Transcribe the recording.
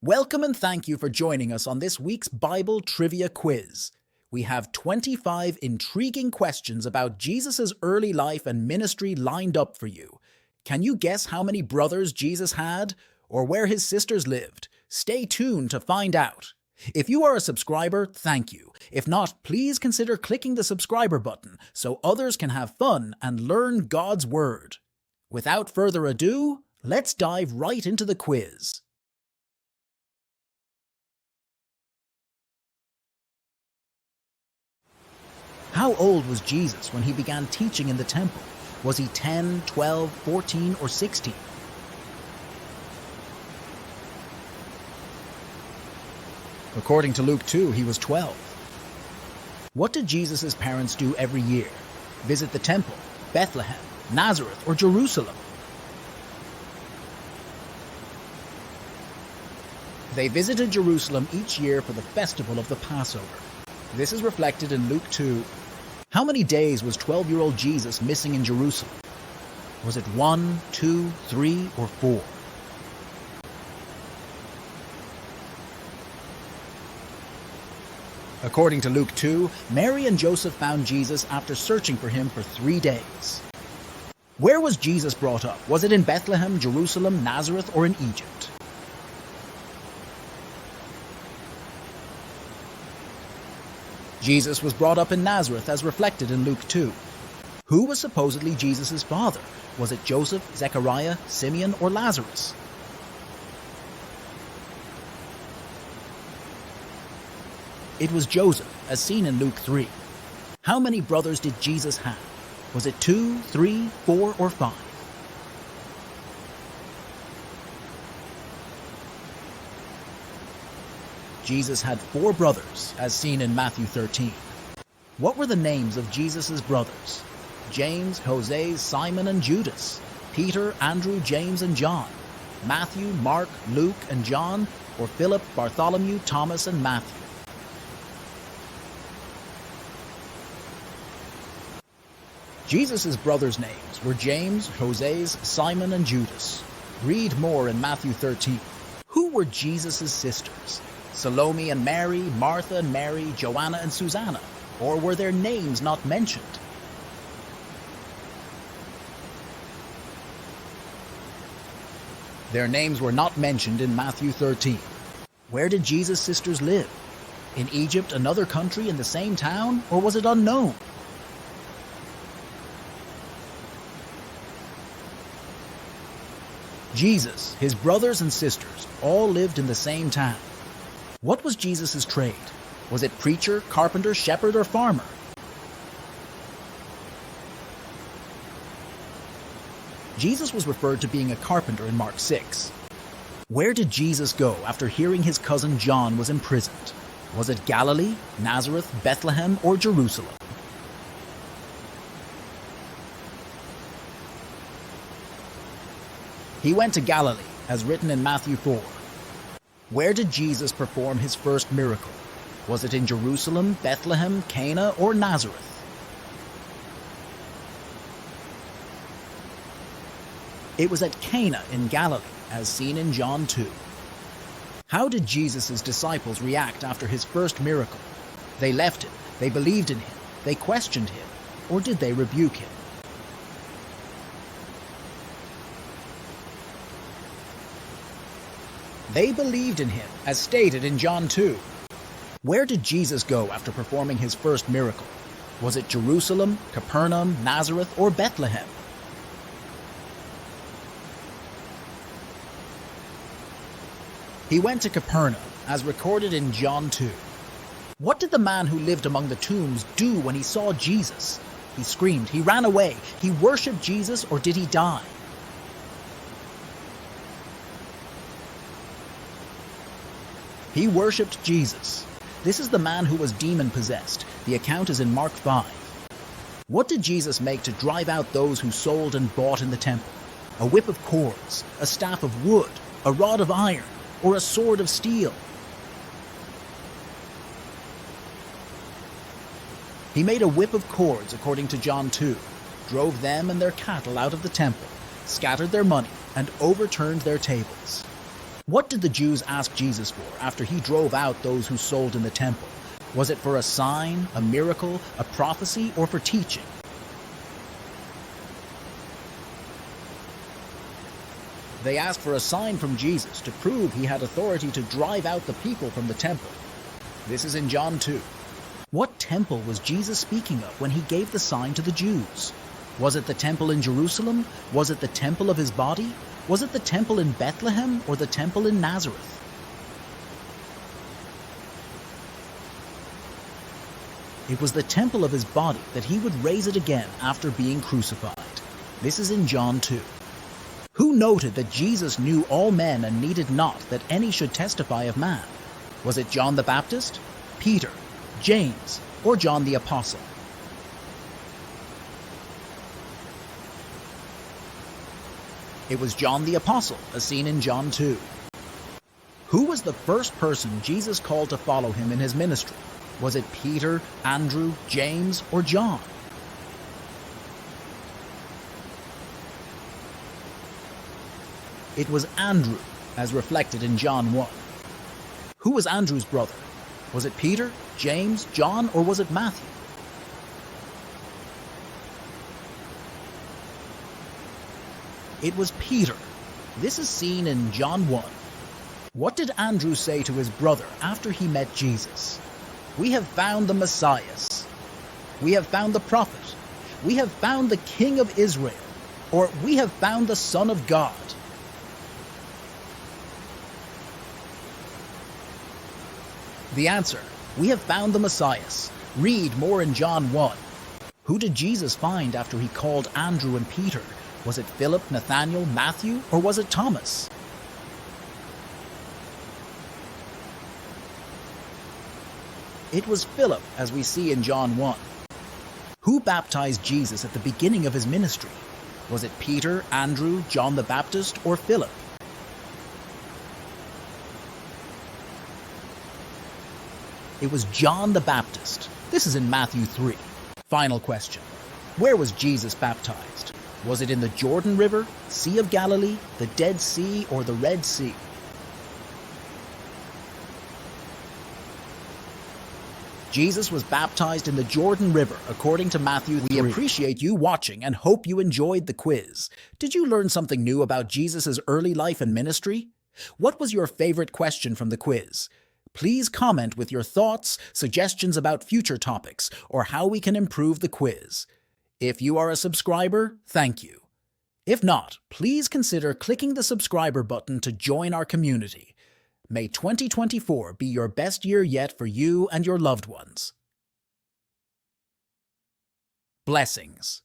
Welcome and thank you for joining us on this week's Bible Trivia Quiz. We have 25 intriguing questions about Jesus' early life and ministry lined up for you. Can you guess how many brothers Jesus had, or where his sisters lived? Stay tuned to find out. If you are a subscriber, thank you. If not, please consider clicking the subscriber button so others can have fun and learn God's Word. Without further ado, let's dive right into the quiz. How old was Jesus when he began teaching in the temple? Was he 10, 12, 14, or 16? According to Luke 2, he was 12. What did Jesus' parents do every year? Visit the temple, Bethlehem, Nazareth, or Jerusalem? They visited Jerusalem each year for the festival of the Passover. This is reflected in Luke 2. How many days was 12-year-old Jesus missing in Jerusalem? Was it 1, 2, 3, or 4? According to Luke 2, Mary and Joseph found Jesus after searching for him for 3 days. Where was Jesus brought up? Was it in Bethlehem, Jerusalem, Nazareth, or in Egypt? Jesus was brought up in Nazareth as reflected in Luke 2. Who was supposedly Jesus' father? Was it Joseph, Zechariah, Simeon, or Lazarus? It was Joseph, as seen in Luke 3. How many brothers did Jesus have? Was it 2, 3, 4, or 5? Jesus had 4 brothers, as seen in Matthew 13. What were the names of Jesus' brothers? James, Jose, Simon, and Judas. Peter, Andrew, James, and John. Matthew, Mark, Luke, and John, or Philip, Bartholomew, Thomas, and Matthew. Jesus' brothers' names were James, Jose, Simon, and Judas. Read more in Matthew 13. Who were Jesus' sisters? Salome and Mary, Martha and Mary, Joanna and Susanna, or were their names not mentioned? Their names were not mentioned in Matthew 13. Where did Jesus' sisters live? In Egypt, another country in the same town, or was it unknown? Jesus, his brothers and sisters, all lived in the same town. What was Jesus' trade? Was it preacher, carpenter, shepherd, or farmer? Jesus was referred to being a carpenter in Mark 6. Where did Jesus go after hearing his cousin John was imprisoned? Was it Galilee, Nazareth, Bethlehem, or Jerusalem? He went to Galilee, as written in Matthew 4. Where did Jesus perform his first miracle? Was it in Jerusalem, Bethlehem, Cana, or Nazareth? It was at Cana in Galilee, as seen in John 2. How did Jesus' disciples react after his first miracle? They left him, they believed in him, they questioned him, or did they rebuke him? They believed in him, as stated in John 2. Where did Jesus go after performing his first miracle? Was it Jerusalem, Capernaum, Nazareth, or Bethlehem? He went to Capernaum, as recorded in John 2. What did the man who lived among the tombs do when he saw Jesus? He screamed, he ran away, he worshipped Jesus, or did he die? He worshipped Jesus. This is the man who was demon-possessed. The account is in Mark 5. What did Jesus make to drive out those who sold and bought in the temple? A whip of cords, a staff of wood, a rod of iron, or a sword of steel? He made a whip of cords, according to John 2, drove them and their cattle out of the temple, scattered their money, and overturned their tables. What did the Jews ask Jesus for after he drove out those who sold in the temple? Was it for a sign, a miracle, a prophecy, or for teaching? They asked for a sign from Jesus to prove he had authority to drive out the people from the temple. This is in John 2. What temple was Jesus speaking of when he gave the sign to the Jews? Was it the temple in Jerusalem? Was it the temple of his body? Was it the temple in Bethlehem or the temple in Nazareth? It was the temple of his body that he would raise it again after being crucified. This is in John 2. Who noted that Jesus knew all men and needed not that any should testify of man? Was it John the Baptist, Peter, James, or John the Apostle? It was John the Apostle, as seen in John 2. Who was the first person Jesus called to follow him in his ministry? Was it Peter, Andrew, James, or John? It was Andrew, as reflected in John 1. Who was Andrew's brother? Was it Peter, James, John, or was it Matthew? It was Peter. This is seen in John 1. What did Andrew say to his brother after he met Jesus? We have found the Messiah. We have found the prophet. We have found the King of Israel. Or we have found the Son of God. The answer, we have found the Messiah. Read more in John 1. Who did Jesus find after he called Andrew and Peter? Was it Philip, Nathanael, Matthew, or was it Thomas? It was Philip, as we see in John 1. Who baptized Jesus at the beginning of his ministry? Was it Peter, Andrew, John the Baptist, or Philip? It was John the Baptist. This is in Matthew 3. Final question. Where was Jesus baptized? Was it in the Jordan River, Sea of Galilee, the Dead Sea, or the Red Sea? Jesus was baptized in the Jordan River, according to Matthew 3. We appreciate you watching and hope you enjoyed the quiz. Did you learn something new about Jesus' early life and ministry? What was your favorite question from the quiz? Please comment with your thoughts, suggestions about future topics, or how we can improve the quiz. If you are a subscriber, thank you. If not, please consider clicking the subscriber button to join our community. May 2024 be your best year yet for you and your loved ones. Blessings.